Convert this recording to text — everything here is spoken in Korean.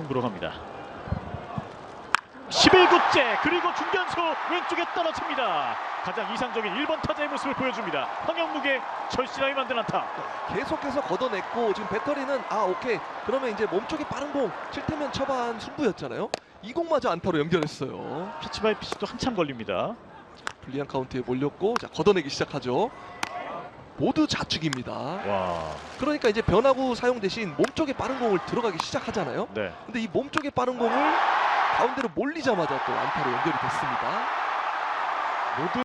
승부로 갑니다. 11구째 그리고 중견수 왼쪽에 떨어집니다. 가장 이상적인 1번 타자의 모습을 보여줍니다. 황영묵의 절실함이 만든 안타. 계속해서 걷어냈고 지금 배터리는 오케이 그러면 이제 몸쪽에 빠른 공 칠 테면 쳐반 승부였잖아요. 이 공마저 안타로 연결했어요. 피치 바이 피치도 한참 걸립니다. 불리한 카운트에 몰렸고 자 걷어내기 시작하죠. 모두 좌측입니다. 와, 그러니까 이제 변화구 사용 대신 몸쪽에 빠른 공을 들어가기 시작하잖아요. 네. 근데 이 몸쪽에 빠른 공을 가운데로 몰리자마자 또 안타로 연결이 됐습니다. 모든